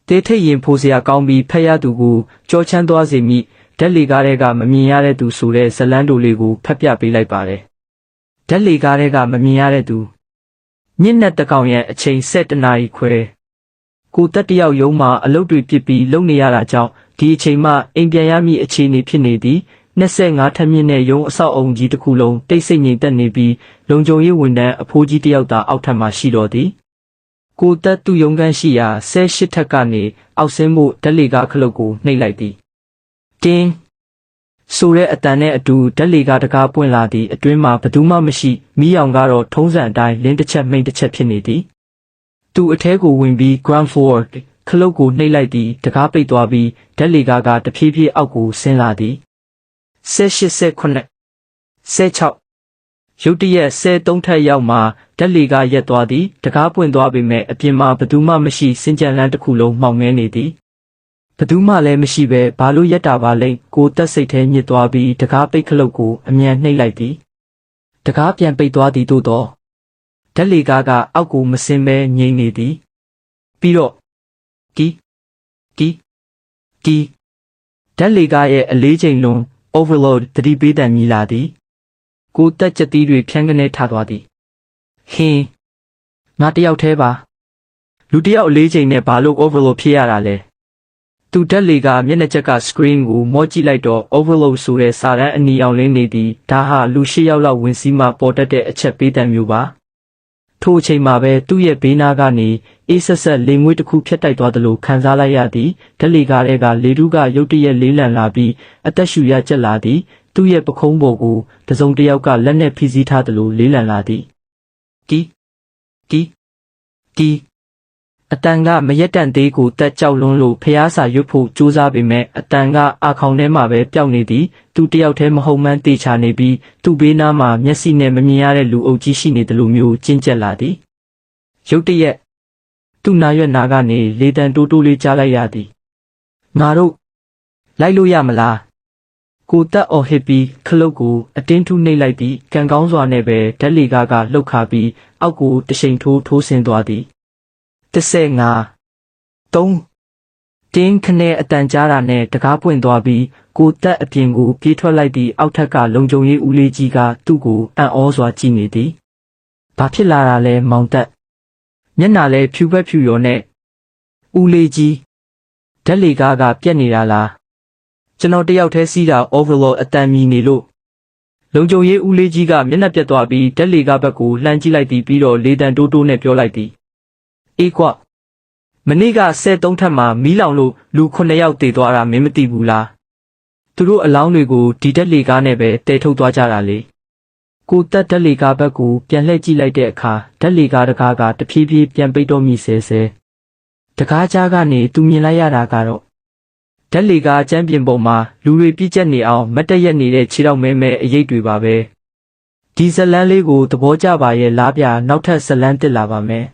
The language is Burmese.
တေးထိတ်ရင်ဖိုးစရာကောင်းပြီးဖက်ရသူကိုကြောချမ်းသွားစေမိဓာတ်လေကားတွေကမမြင်ရတဲ့သူဆိုတဲ့ဇလန်းတိုလေးကိုဖတ်ပြပေးလိုက်ပါတယ်ဓာတ်လေကားတွေကမမြင်ရတဲ့သူညစ်နက်တကောင်ရဲ့အချိန်7 နာရီခွဲကိုတက်တယောက်ရုံးမှာအလုပ်တွေပြစ်ပြီးလုပ်နေရတာကြောင့်ဒီအချိန်မှအိမ်ပြန်ရမည့်အခြေအနေဖြစ်နေသည်25ထပ်မြင့်တဲ့ရုံးအဆောက်အုံကြီးတစ်ခုလုံးတိတ်ဆိတ်ငြိမ်သက်နေပြီးလုံခြုံရေးဝန်ထမ်းအဖိုးကြီးတယောက်သာအောက်ထပ်မှာရှိတော်သည်ကိုတက်သူ့ရုံးခန်းရှိရာ18ထပ်ကနေအောက်ဆင်းမှုဓာတ်လေကားခလုတ်ကိုနှိပ်လိုက်သည်တင်းဆိုတဲ့အတန်နဲ့အတူဓာတ်လေကားတကားပွင့်လာသည်အတွင်းမှာဘယ်သူမှမရှိမီးရောင်ကတော့ထုံးစံအတိုင်းလင်းတစ်ချက်မိန်တစ်ချက်ဖြစ်နေသည်သူအထဲကိုဝင်ပြီး ground floor ခလုတ်ကိုနှိပ်လိုက်သည်တကားပိတ်သွားပြီးဓာတ်လေကားကတဖြည်းဖြည်းအောက်ကိုဆင်းလာသည်18 16ရုတ်တရက်13ထပ်ရောက်မှဓာတ်လေကားရက်သွားသည်တကားပွင့်သွားပေမဲ့အပြင်မှာဘယ်သူမှမရှိစင်ကြံလန်းတစ်ခုလုံးမှောင်မဲနေသည်ဘယ်သူမှလည်းမရှိပဲဘာလို့ရက်တာပါလိမ့်ကိုတက်စိတ်ထဲညစ်သွားပြီးတကားပိတ်ခလုတ်ကိုအမြန်နှိပ်လိုက်သည်တကားပြန်ပိတ်သွားသည်သို့တော့ဓာတ်လေကားကအောက်ကိုမဆင်းပဲငြိမ်နေသည်ပြီးတော့တီဓာတ်လေကားရဲ့အလေးချိန်လွန် overload သတိပေးတံမြည်လာသည်ကိုတက်ချက်သီးတွေဖြန်းကနေထားသွားသည်ဟင်းငါတယောက်တည်းပါလူတယောက်အလေးချိန်နဲ့ဘာလို့ overload ဖြစ်ရတာလဲသူဓာတ်လေကားမျက်နှာချက်က screen ကိုမော့ကြည့်လိုက်တော့ overload ဆိုတဲ့စာတန်းအနီအောင်လင်းနေသည်ဒါဟာလူ8ယောက်လောက်ဝင်စီးမှပေါ်တတ်တဲ့အချက်ပေးတံမျိုးပါထိုအချိန်မှာပဲသူ့ရဲ့ဘေးနားကနေအေးဆက်ဆက်လေငွေ့တစ်ခုဖြတ်တိုက်သွားသလိုခံစားလိုက်ရသည်ဓာတ်လေကားတွေကလေထုကရုတ်တရက်လေးလံလာပြီးအသက်ရှူရကျက်လာသည်သူ့ရဲ့ပခုံးပေါ်ကိုတစုံတစ်ယောက်ကလက်နဲ့ဖိစီးထားသလိုလေးလံလာသည်တီအတန်ကမရက်တန့်သေးကိုတက်ကြောက်လွန်းလို့ဖျားစာရွတ်ဖို့ကြိုးစားပေမဲ့အတန်ကအာခေါင်ထဲမှာပဲပျောက်နေသည်သူတယောက်တည်းမဟုတ်မှန်းတေချာနေပြီးသူ့ဘေးနားမှာမျက်စိနဲ့မမြင်ရတဲ့လူအုပ်ကြီးရှိနေတယ်လို့မျိုးကျဉ်ကျက်လာသည်ရုတ်တရက်သူ့နာရွက်နာကနေလေတံတိုးတိုးလေးကြားလိုက်ရသည်ငါတို့လိုက်လို့ရမလားကိုတက်အော်ဟစ်ပြီးခလုတ်ကိုအတင်းထုနှိပ်လိုက်ပြီးကံကောင်းစွာနဲ့ပဲဓာတ်လေကားကလှုပ်ခါပြီးအောက်ကိုတရှိန်ထိုးဆင်းသွားသည်15တင်းခနဲ့အတန်ကြားတာနဲ့တကားပွင့်သွားပြီးကိုတက်အပြင်ကိုပြေးထွက်လိုက်သည့်အောက်ထက်ကလုံခြုံရေးဦးလေးကြီးကသူ့ကိုအံ့ဩစွာကြည့်နေသည်ဘာဖြစ်လာတာလဲမောင်တက်မျက်နှာလဲဖြူဘက်ဖြူရောနဲ့ဦးလေးကြီးဓာတ်လေကားကပြက်နေတာလားကျွန်တော်တယောက်တည်းစီးတာ overload အတန်မြည်နေလို့လုံခြုံရေးဦးလေးကြီးကမျက်နှာပြက်သွားပြီးဓာတ်လေကားဘက်ကိုလှမ်းကြည့်လိုက်သည်ပြီးတော့လေတံတိုးတိုးနဲ့ပြောလိုက်သည်အေးကွမနေ့က13ထပ်မှာမီးလောင်လို့လူ9ယောက်တေသွားတာမင်းမသိဘူးလားသူတို့အလောင်းတွေကိုဒီဓာတ်လေကားနဲ့ပဲတဲထုတ်သွားကြတာလေကိုတက်ဓာတ်လေကားဘက်ကိုပြန်လှည့်ကြည့်လိုက်တဲ့အခါဓာတ်လေကားတကားကတဖြည်းဖြည်းပြန်ပိတ်တော့မိဆဲတကားကြားကနေသူမြင်လိုက်ရတာကတော့ဓာတ်လေကားကျမ်းပြင်ပေါ်မှာလူတွေပြည့်ကျက်နေအောင်မတ်တရက်နေတဲ့ခြေထောက်မဲအရိပ်တွေပါပဲဒီဇလန်းလေးကိုသဘောကျပါရဲ့လားဗျာနောက်ထပ်ဇလန်းတက်လာပါမယ်